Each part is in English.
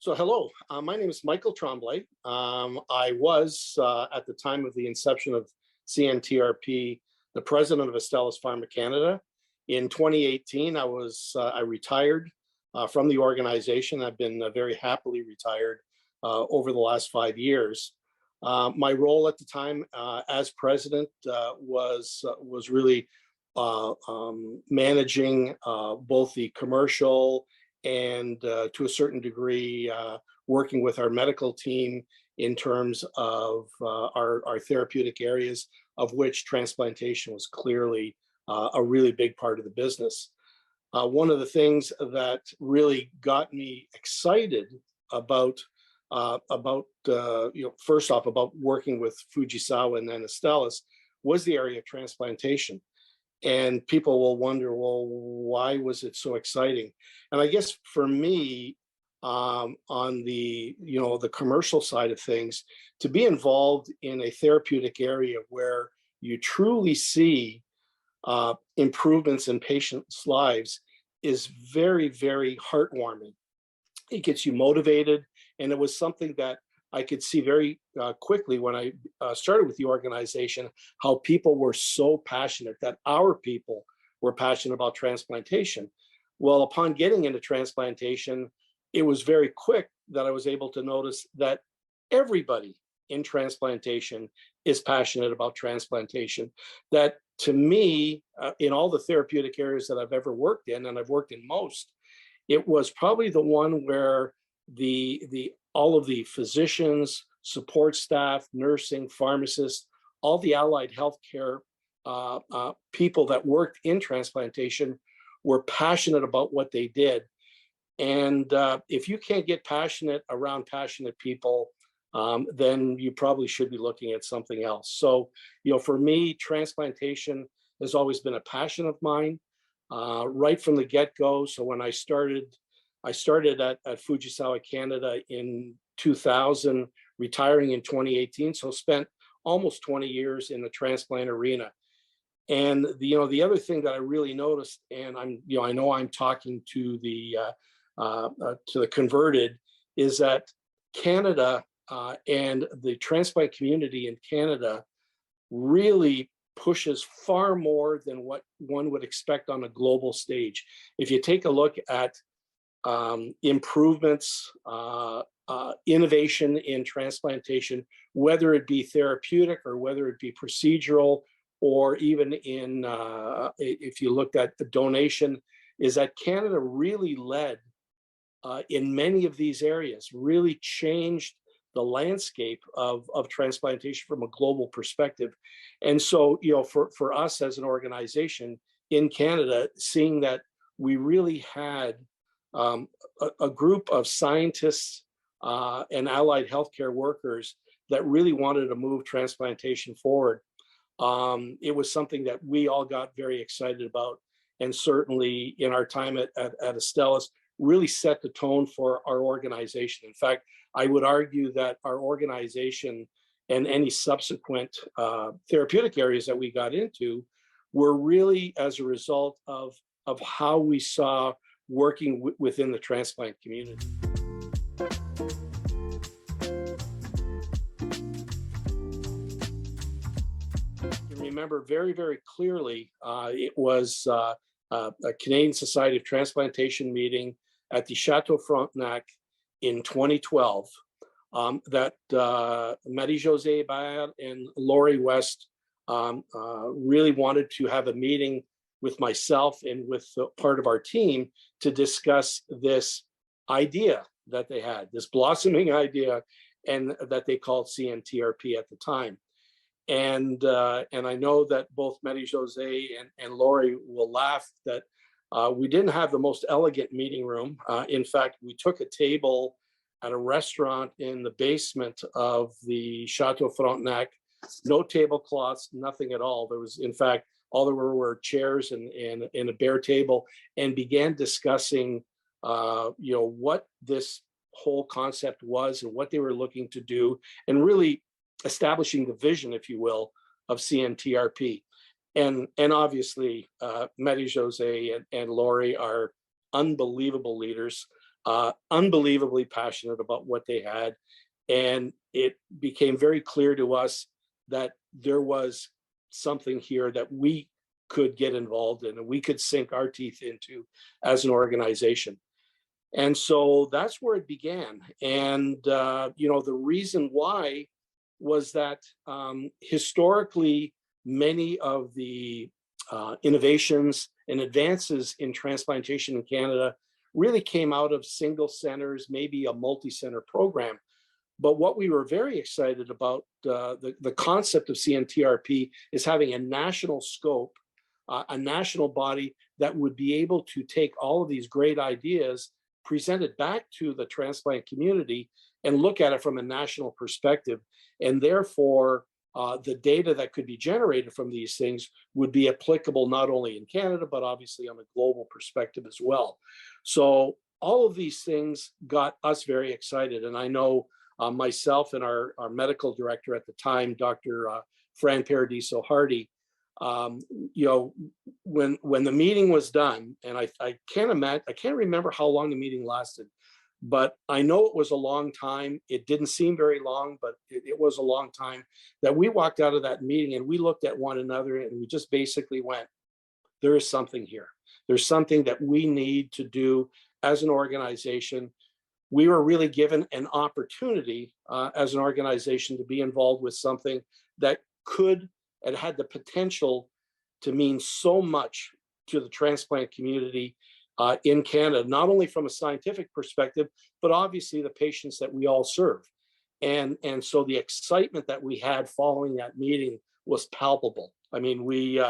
So hello, my name is Michael Tremblay. I was, at the time of the inception of CNTRP, the president of Astellas Pharma Canada. In 2018, I retired from the organization. I've been very happily retired over the last 5 years. My role at the time as president was really managing both the commercial and to a certain degree, working with our medical team in terms of our therapeutic areas, of which transplantation was clearly a really big part of the business. One of the things that really got me excited about, first off, about working with Fujisawa and then Astellas was the area of transplantation. And people will wonder, well, why was it so exciting? And I guess for me, on the commercial side of things, to be involved in a therapeutic area where you truly see improvements in patients' lives is very, very heartwarming. It gets you motivated, and it was something that I could see very quickly when I started with the organization, how people were so passionate, that our people were passionate about transplantation. Well, upon getting into transplantation, it was very quick that I was able to notice that everybody in transplantation is passionate about transplantation. That to me, in all the therapeutic areas that I've ever worked in, and I've worked in most, it was probably the one where all of the physicians, support staff, nursing, pharmacists, all the allied healthcare people that worked in transplantation were passionate about what they did. And if you can't get passionate around passionate people, then you probably should be looking at something else. So, for me, transplantation has always been a passion of mine, right from the get-go. So when I started at Fujisawa Canada in 2000, retiring in 2018. So spent almost 20 years in the transplant arena. And the other thing that I really noticed, and I know I'm talking to the converted, is that Canada and the transplant community in Canada really pushes far more than what one would expect on a global stage. If you take a look at improvements, innovation in transplantation, whether it be therapeutic or whether it be procedural, or even in, if you looked at the donation, is that Canada really led in many of these areas, really changed the landscape of transplantation from a global perspective. And so, for us as an organization in Canada, seeing that we really had a group of scientists and allied healthcare workers that really wanted to move transplantation forward. It was something that we all got very excited about, and certainly in our time at Astellas, really set the tone for our organization. In fact, I would argue that our organization and any subsequent therapeutic areas that we got into were really as a result of how we saw working within the transplant community. I remember very, very clearly, it was a Canadian Society of Transplantation meeting at the Chateau Frontenac in 2012, that Marie-Josée Hébert and Laurie West really wanted to have a meeting with myself and with part of our team to discuss this idea that they had, this blossoming idea, and that they called CNTRP at the time. And I know that both Marie-Josée and Laurie will laugh that we didn't have the most elegant meeting room. In fact, we took a table at a restaurant in the basement of the Chateau Frontenac, no tablecloths, nothing at all. There was, in fact, all there were chairs and a bare table, and began discussing, what this whole concept was and what they were looking to do, and really establishing the vision, if you will, of CNTRP. And obviously, Marie-Josée and Laurie are unbelievable leaders. unbelievably passionate about what they had. And it became very clear to us that there was something here that we could get involved in and we could sink our teeth into as an organization. And so that's where it began. And, the reason why was that historically, many of the innovations and advances in transplantation in Canada really came out of single centers, maybe a multi-center program. But what we were very excited about, the concept of CNTRP is having a national scope, a national body that would be able to take all of these great ideas, present it back to the transplant community, and look at it from a national perspective. And therefore, the data that could be generated from these things would be applicable not only in Canada, but obviously on a global perspective as well. So all of these things got us very excited. And I know myself and our medical director at the time, Dr. Fran Paradiso Hardy, when the meeting was done, and I can't remember how long the meeting lasted, but I know it was a long time. It didn't seem very long, but it was a long time that we walked out of that meeting and we looked at one another and we just basically went, there is something here. There's something that we need to do as an organization. We were really given an opportunity as an organization to be involved with something that could and had the potential to mean so much to the transplant community in Canada, not only from a scientific perspective, but obviously the patients that we all serve. And so the excitement that we had following that meeting was palpable. I mean, we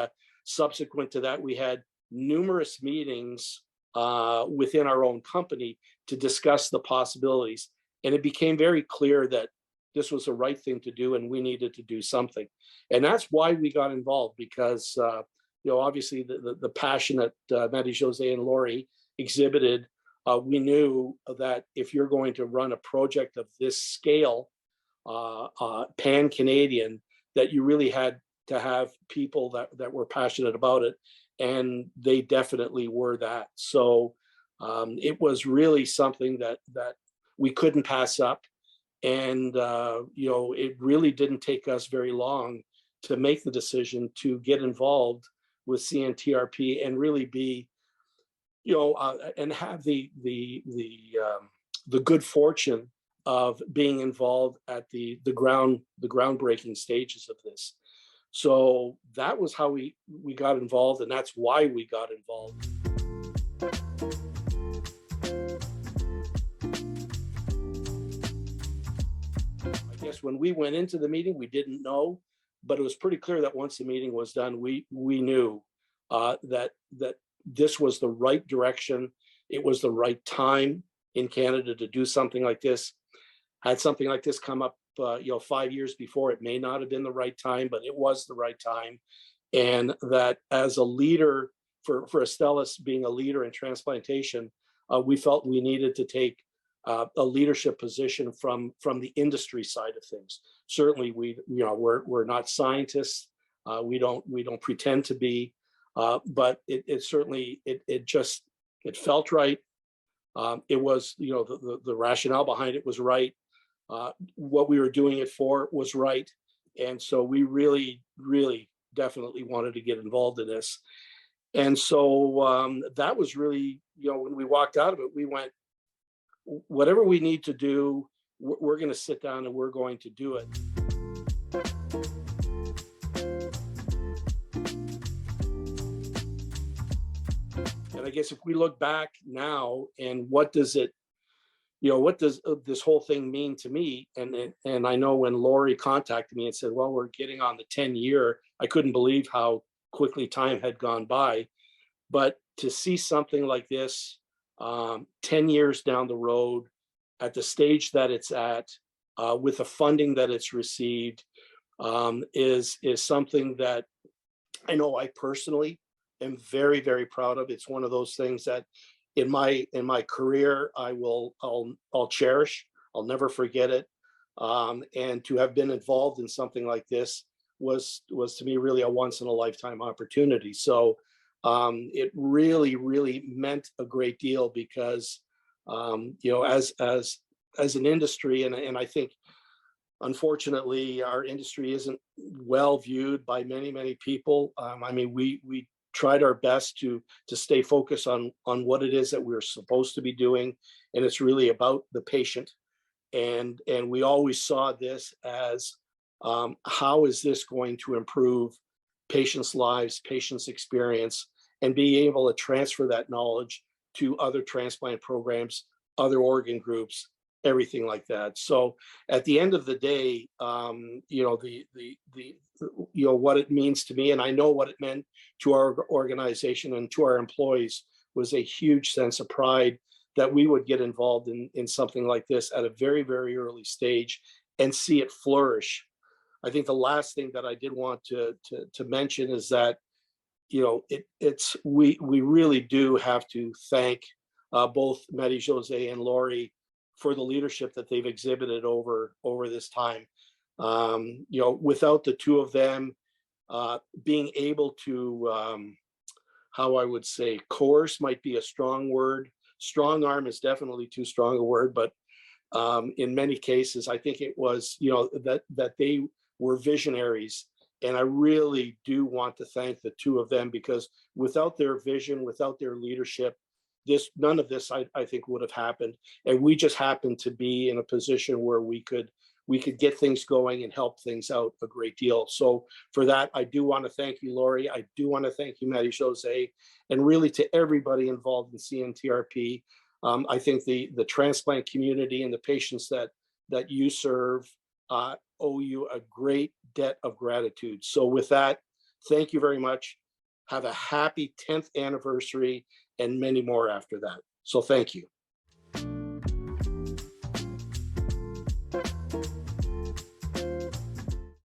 subsequent to that, we had numerous meetings within our own company to discuss the possibilities. And it became very clear that this was the right thing to do and we needed to do something. And that's why we got involved, because obviously the passion that Marie-Josée and Laurie exhibited, we knew that if you're going to run a project of this scale, pan-Canadian, that you really had to have people that were passionate about it. And they definitely were that. So it was really something that we couldn't pass up. And, it really didn't take us very long to make the decision to get involved with CNTRP and really be, and have the good fortune of being involved at the groundbreaking stages of this. So that was how we got involved, and that's why we got involved. I guess when we went into the meeting, we didn't know, but it was pretty clear that once the meeting was done, we knew that this was the right direction. It was the right time in Canada to do something like this. Had something like this come up 5 years before, it may not have been the right time, but it was the right time. And that as a leader for Astellas, being a leader in transplantation, we felt we needed to take a leadership position from the industry side of things. Certainly, we're not scientists. We don't pretend to be, but it certainly it felt right. It was the rationale behind it was right. What we were doing it for was right, and so we really definitely wanted to get involved in this. And so that was really, when we walked out of it, we went, whatever we need to do, we're going to sit down and we're going to do it. And I guess if we look back now, and what does this whole thing mean to me? And I know when Laurie contacted me and said, well, we're getting on the 10-year, I couldn't believe how quickly time had gone by. But to see something like this 10 years down the road, at the stage that it's at, with the funding that it's received, is something that I know I personally am very, very proud of. It's one of those things that in my career I'll cherish. I'll never forget it. And to have been involved in something like this was to me really a once in a lifetime opportunity. So it really meant a great deal, because as an industry, and I think unfortunately our industry isn't well viewed by many people. I mean, we tried our best to stay focused on what it is that we're supposed to be doing, and it's really about the patient. And we always saw this as, how is this going to improve patients' lives, patients' experience, and be able to transfer that knowledge to other transplant programs, other organ groups, everything like that. So at the end of the day, what it means to me, and I know what it meant to our organization and to our employees, was a huge sense of pride that we would get involved in something like this at a very early stage and see it flourish. I think the last thing that I did want to mention is that, we really do have to thank both Marie Jose and Lori for the leadership that they've exhibited over this time. Without the two of them being able to, how I would say, coerce might be a strong word. Strong arm is definitely too strong a word, but in many cases, I think it was, that they were visionaries. And I really do want to thank the two of them, because without their vision, without their leadership, none of this, I think, would have happened. And we just happened to be in a position where we could get things going and help things out a great deal. So for that, I do want to thank you, Lori. I do want to thank you, Marie Jose, and really to everybody involved in CDTRP. I think the transplant community and the patients that you serve owe you a great debt of gratitude. So with that, thank you very much. Have a happy 10th anniversary and many more after that. So thank you.